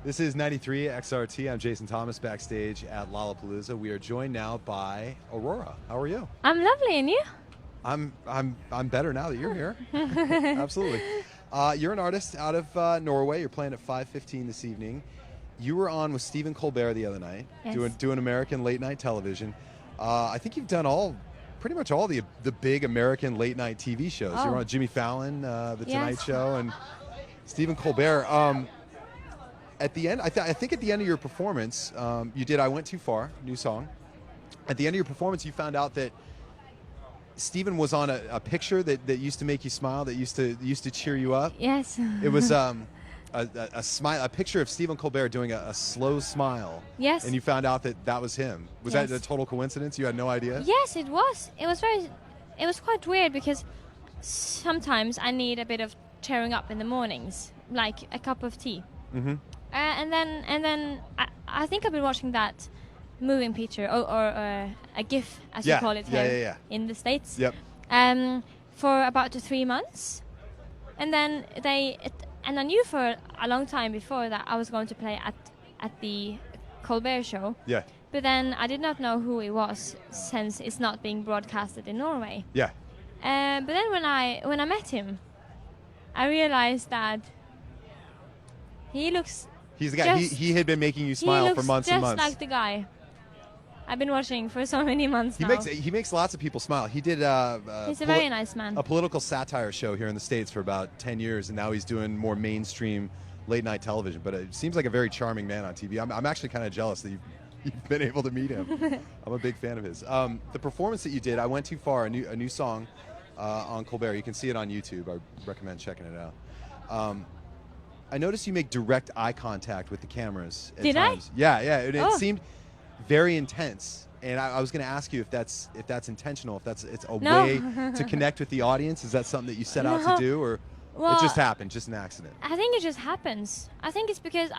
This is 93 XRT. I'm Jason Thomas backstage at Lollapalooza. We are joined now by Aurora. How are you? I'm lovely, and you? I'm better now that you're here. Absolutely. You're an artist out of Norway. You're playing at 5:15 this evening. You were on with Stephen Colbert the other night, Yes. doing American late night television. I think you've done pretty much all the big American late night TV shows. Oh. You were on Jimmy Fallon, The Tonight Yes. Show, and Stephen Colbert. At the end, I think at the end of your performance, you did "I Went Too Far," new song. At the end of your performance, you found out that Stephen was on a picture that used to make you smile, that used to cheer you up. Yes. It was a picture of Stephen Colbert doing a slow smile. Yes. And you found out that was him. Was that Yes. a total coincidence? You had no idea? Yes, it was. It was quite weird because sometimes I need a bit of cheering up in the mornings, like a cup of tea. Mm-hmm. And then I think I've been watching that moving picture or a GIF, as you call it here in the States. Yep. For about 3 months, and then and I knew for a long time before that I was going to play at the Colbert show. Yeah. But then I did not know who he was since it's not being broadcasted in Norway. Yeah. But then when I met him, I realized that he looks. He's the guy. He had been making you smile for months and months. He looks just like the guy I've been watching for so many months now. He makes lots of people smile. He did he's a very nice man. A political satire show here in the States for about 10 years, and now he's doing more mainstream late night television. But it seems like a very charming man on TV. I'm actually kind of jealous that you've been able to meet him. I'm a big fan of his. The performance that you did, "I Went Too Far," a new song on Colbert. You can see it on YouTube. I recommend checking it out. I noticed you make direct eye contact with the cameras at times. Yeah, and it seemed very intense. And I was going to ask you if that's intentional, if it's a way to connect with the audience. Is that something that you set out to do, or it just happened, just an accident? I think it just happens. I think it's because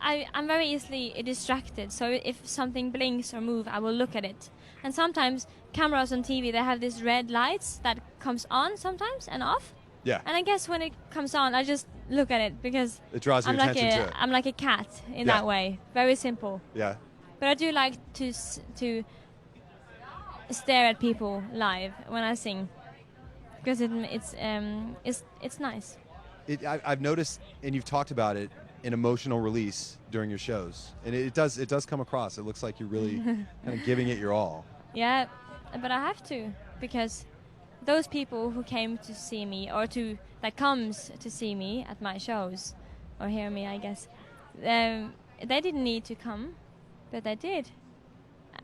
I'm very easily distracted. So if something blinks or moves, I will look at it. And sometimes cameras on TV, they have these red lights that comes on sometimes and off. Yeah. And I guess when it comes on, I just look at it because it draws your attention to it. I'm like a cat in that way. Very simple. Yeah. But I do like to stare at people live when I sing because it's nice. I've noticed, and you've talked about it, an emotional release during your shows, and it does come across. It looks like you're really kind of giving it your all. Yeah, but I have to, because those people who came to see me or that comes to see me at my shows or hear me, I guess, they didn't need to come, but they did.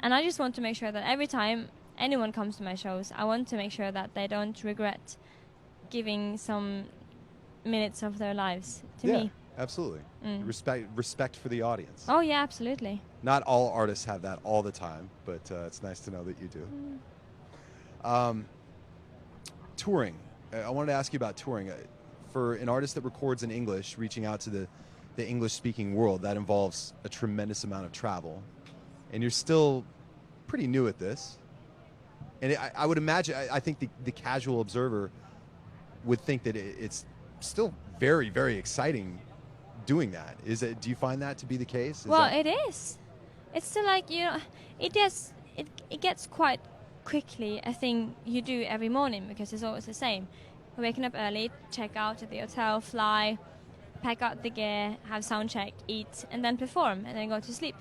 And I just want to make sure that every time anyone comes to my shows, I want to make sure that they don't regret giving some minutes of their lives to me. Yeah, absolutely. Respect for the audience. Oh yeah, absolutely. Not all artists have that all the time, but it's nice to know that you do. Touring. I wanted to ask you about touring. For an artist that records in English, reaching out to the English-speaking world, that involves a tremendous amount of travel. And you're still pretty new at this. And I would imagine, I think the casual observer would think that it's still very, very exciting doing that. Do you find that to be the case? It is. It's still like, it gets quite quickly a thing you do every morning because it's always the same. Waking up early, check out at the hotel, fly, pack out the gear, have sound check, eat, and then perform, and then go to sleep.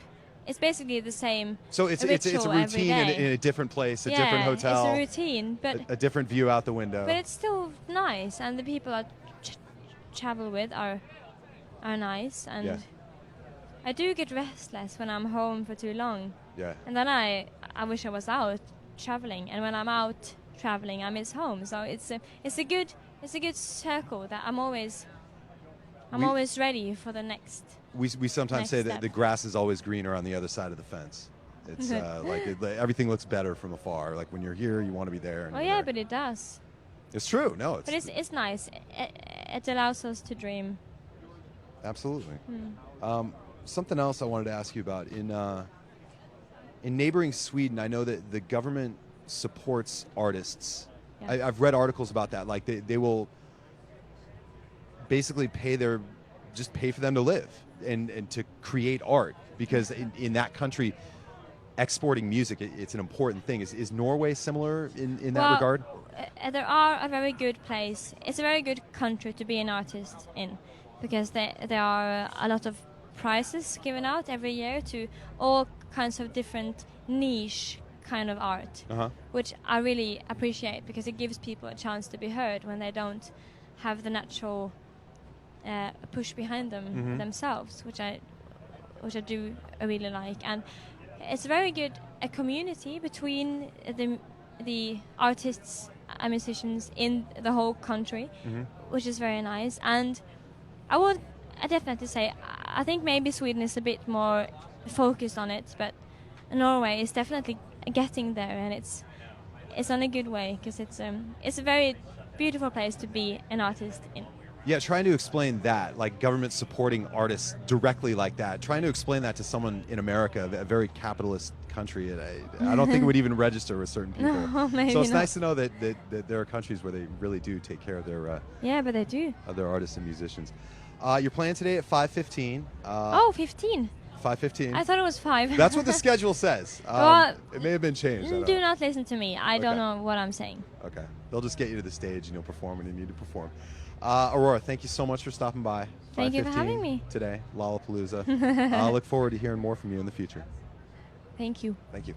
It's basically the same. So it's a routine in a different place, a different hotel. It's a routine, but a different view out the window. But it's still nice, and the people I travel with are nice, and I do get restless when I'm home for too long. Yeah. And then I wish I was out traveling, and when I'm out traveling, I miss home. So it's a good circle that I'm always ready for the next. We sometimes say that the grass is always greener on the other side of the fence. It's everything looks better from afar. Like when you're here, you want to be there. And yeah, but it does. It's true. No, but it's nice. It allows us to dream. Absolutely. Something else I wanted to ask you about in neighboring Sweden. I know that the government supports artists. Yeah. I've read articles about that. Like they will basically pay their just pay for them to live and to create art, because in that country, exporting music, it's an important thing. Is Norway similar in that regard? There are a very good place. It's a very good country to be an artist in, because there are a lot of prizes given out every year to all kinds of different niche kind of art, which I really appreciate, because it gives people a chance to be heard when they don't have the natural push behind them themselves, which I do really like. And it's very good a community between the artists and musicians in the whole country, which is very nice. And I definitely say I think maybe Sweden is a bit more focused on it, but Norway is definitely getting there, and it's on a good way, because it's a very beautiful place to be an artist in. Yeah, trying to explain that, like government supporting artists directly like that, trying to explain that to someone in America, a very capitalist country, I don't think it would even register with certain people. No, maybe so it's not. nice to know that there are countries where they really do take care of their yeah, but they do. of their artists and musicians. You're playing today at 5:15. 15. 5:15. I thought it was 5. That's what the schedule says. Well, it may have been changed. I don't do know. not listen to me. I don't know what I'm saying. Okay. They'll just get you to the stage and you'll perform when you need to perform. Aurora, thank you so much for stopping by. Thank you for having me. Today, Lollapalooza. I look forward to hearing more from you in the future. Thank you. Thank you.